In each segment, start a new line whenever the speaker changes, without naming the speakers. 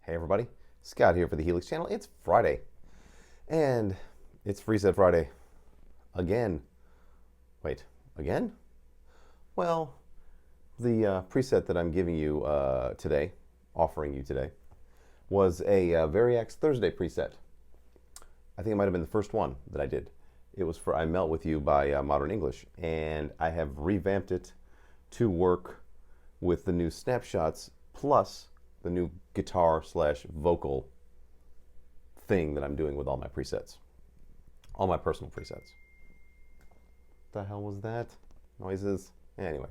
Hey everybody, Scott here for the Helix channel. It's Friday, and it's Preset Friday again. Wait, again? Well, the preset that I'm giving you today, offering you today, was a Variax Thursday preset. I think it might have been the first one that I did. It was for I Melt With You by Modern English, and I have revamped it to work with the new snapshots plus the new guitar slash vocal thing that I'm doing with all my presets, all my personal presets. What the hell was that? Noises? Anyway.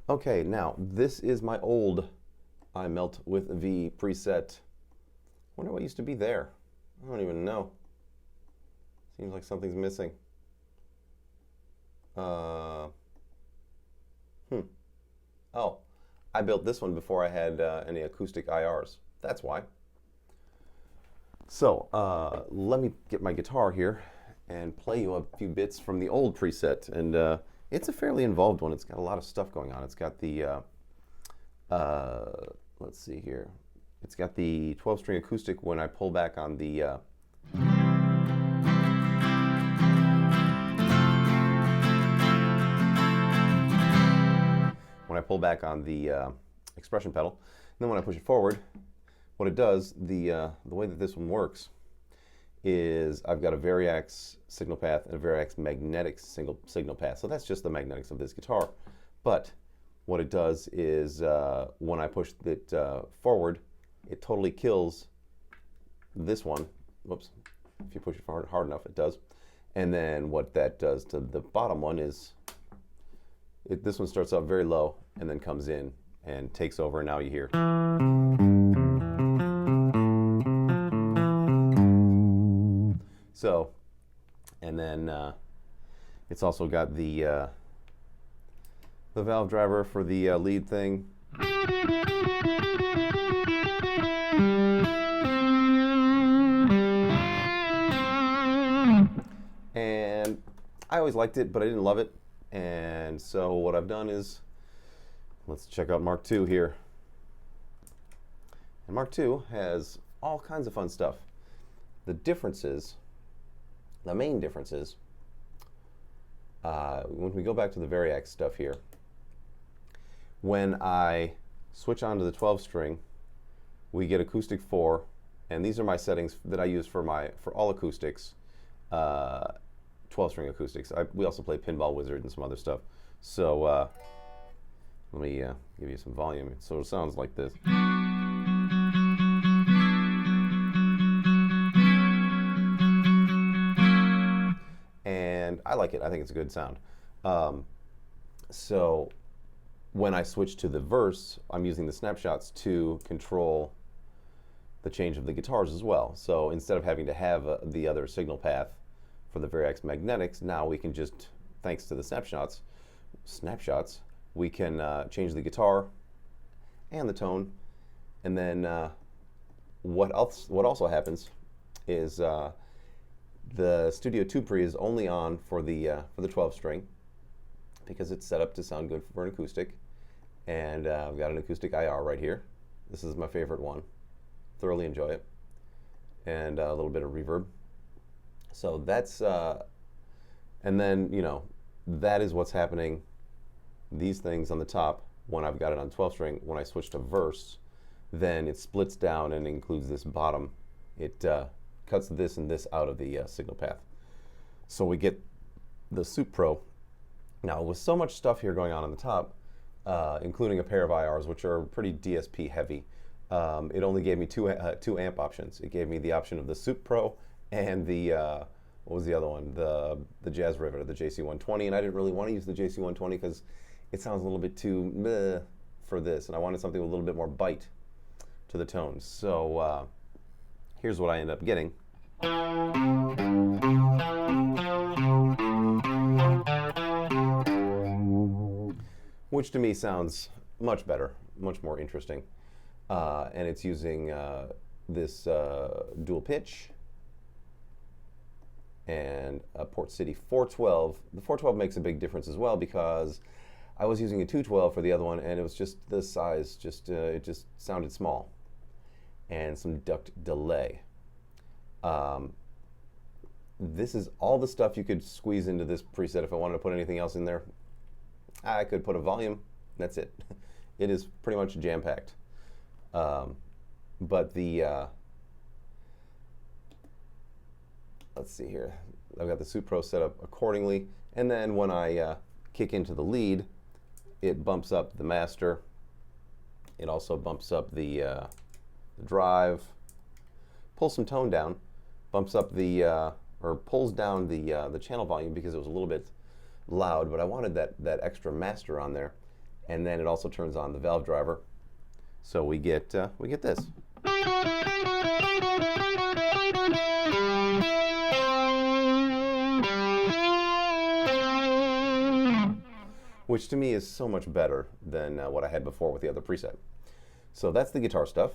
Okay, now this is my old I Melt With V preset. Wonder what used to be there. I don't even know. Seems like something's missing. Oh, I built this one before I had any acoustic IRs. That's why. So let me get my guitar here and play you a few bits from the old preset. And it's a fairly involved one. It's got a lot of stuff going on. It's got the, let's see here. It's got the 12-string acoustic when I pull back on the expression pedal. And then when I push it forward, what it does, the way that this one works is I've got a Variax signal path and a Variax magnetic signal path. So that's just the magnetics of this guitar. But what it does is when I push it forward, it totally kills this one. Whoops. If you push it hard enough, it does. And then what that does to the bottom one is this one starts off very low and then comes in and takes over, and now you hear. So, and then it's also got the valve driver for the lead thing. And I always liked it, but I didn't love it. And so what I've done is, let's check out Mark II here. And Mark II has all kinds of fun stuff. The differences, the main differences, when we go back to the Variax stuff here, when I switch on to the 12-string, we get acoustic 4, and these are my settings that I use for all acoustics, 12-string acoustics. We also play Pinball Wizard and some other stuff. So let me give you some volume. So it sounds like this. And I like it. I think it's a good sound. So when I switch to the verse, I'm using the snapshots to control the change of the guitars as well. So instead of having to have the other signal path for the Variax magnetics, now we can just, thanks to the snapshots, we can change the guitar and the tone. And then what also happens is the Studio 2 pre is only on for the 12-string because it's set up to sound good for an acoustic. And I've got an acoustic IR right here. This is my favorite one. Thoroughly enjoy it. And a little bit of reverb. So that's, and then, you know, that is what's happening, these things on the top, when I've got it on 12-string. When I switch to verse, then it splits down and includes this bottom. It cuts this and this out of the signal path. So we get the Sup Pro. Now, with so much stuff here going on the top, including a pair of IRs, which are pretty DSP heavy, it only gave me two amp options. It gave me the option of the Sup Pro and the, what was the other one? The Jazz Rivet, or the JC120, and I didn't really want to use the JC120 because it sounds a little bit too meh for this, and I wanted something with a little bit more bite to the tones. So here's what I end up getting. Which to me sounds much better, much more interesting. And it's using this dual pitch and a Port City 412. The 412 makes a big difference as well because I was using a 212 for the other one, and it was just the size, it just sounded small, and some duct delay. This is all the stuff you could squeeze into this preset. If I wanted to put anything else in there, I could put a volume. That's it. It is pretty much jam-packed. But the let's see here. I've got the Suit Pro set up accordingly, and then when I kick into the lead, it bumps up the master. It also bumps up the drive, pulls some tone down, bumps up the or pulls down the channel volume because it was a little bit loud, but I wanted that extra master on there, and then it also turns on the valve driver, so we get this. Which to me is so much better than what I had before with the other preset. So that's the guitar stuff.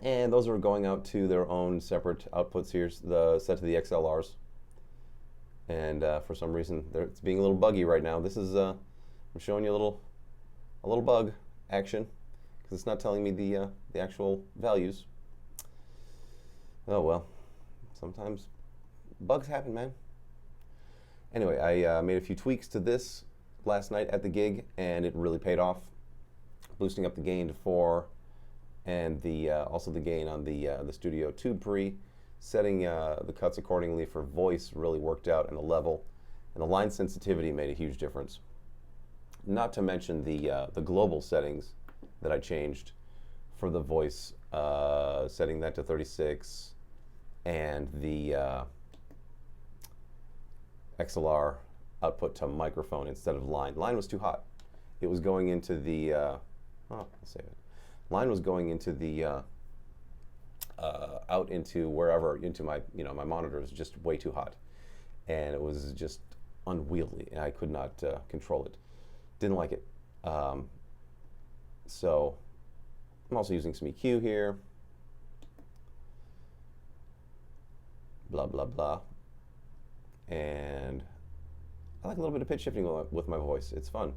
And those are going out to their own separate outputs here, the set to the XLRs. And for some reason, it's being a little buggy right now. This is, I'm showing you a little bug action, because it's not telling me the actual values. Oh well, sometimes bugs happen, man. Anyway, I made a few tweaks to this last night at the gig, and it really paid off, boosting up the gain to 4, and also the gain on the Studio Tube Pre, setting the cuts accordingly for voice really worked out, and the level and the line sensitivity made a huge difference. Not to mention the global settings that I changed for the voice, setting that to 36, and the XLR output to microphone instead of line. Line was too hot. It was going into the let's save it. Line was going into the out into wherever, into my my monitor. It was just way too hot, and it was just unwieldy, and I could not control it. Didn't like it. So I'm also using some EQ here. Blah blah blah. And I like a little bit of pitch shifting with my voice. It's fun.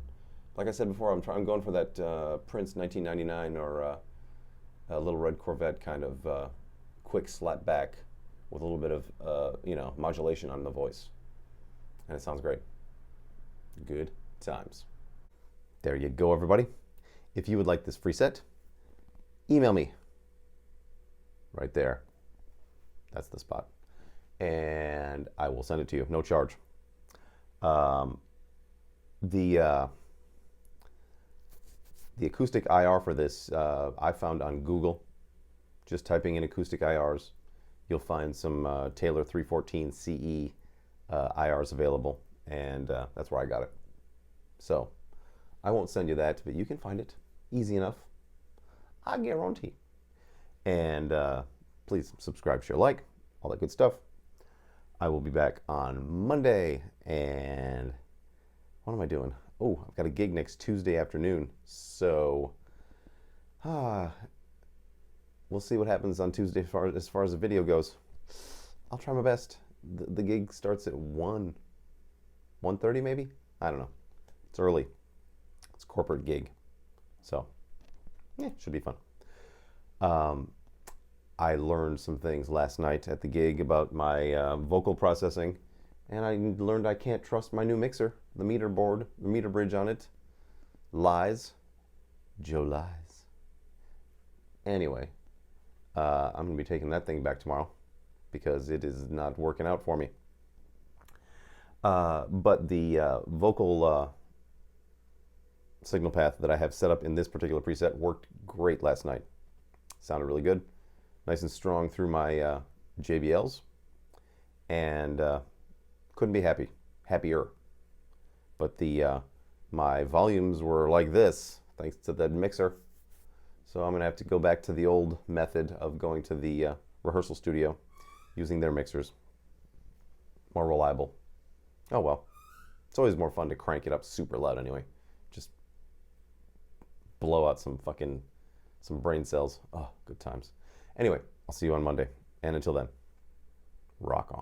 Like I said before, I'm going for that Prince 1999 or a Little Red Corvette kind of quick slap back with a little bit of modulation on the voice, and it sounds great. Good times. There you go, everybody. If you would like this preset, email me. Right there. That's the spot, and I will send it to you, no charge. The acoustic IR for this I found on Google. Just typing in acoustic IRs, you'll find some Taylor 314 CE IRs available, and that's where I got it. So I won't send you that, but you can find it easy enough, I guarantee. And please subscribe, share, like, all that good stuff. I will be back on Monday, and what am I doing? Oh, I've got a gig next Tuesday afternoon, so we'll see what happens on Tuesday as far as the video goes. I'll try my best. The gig starts at 1:30 maybe? I don't know. It's early. It's a corporate gig, so yeah, should be fun. I learned some things last night at the gig about my vocal processing, and I learned I can't trust my new mixer. The meter board, the meter bridge on it, lies. Joe lies. Anyway, I'm going to be taking that thing back tomorrow because it is not working out for me. But the vocal signal path that I have set up in this particular preset worked great last night. Sounded really good. Nice and strong through my JBLs. And couldn't be happier. But my volumes were like this, thanks to that mixer. So I'm going to have to go back to the old method of going to the rehearsal studio, using their mixers. More reliable. Oh well. It's always more fun to crank it up super loud anyway. Just blow out some brain cells. Oh, good times. Anyway, I'll see you on Monday. And until then, rock on.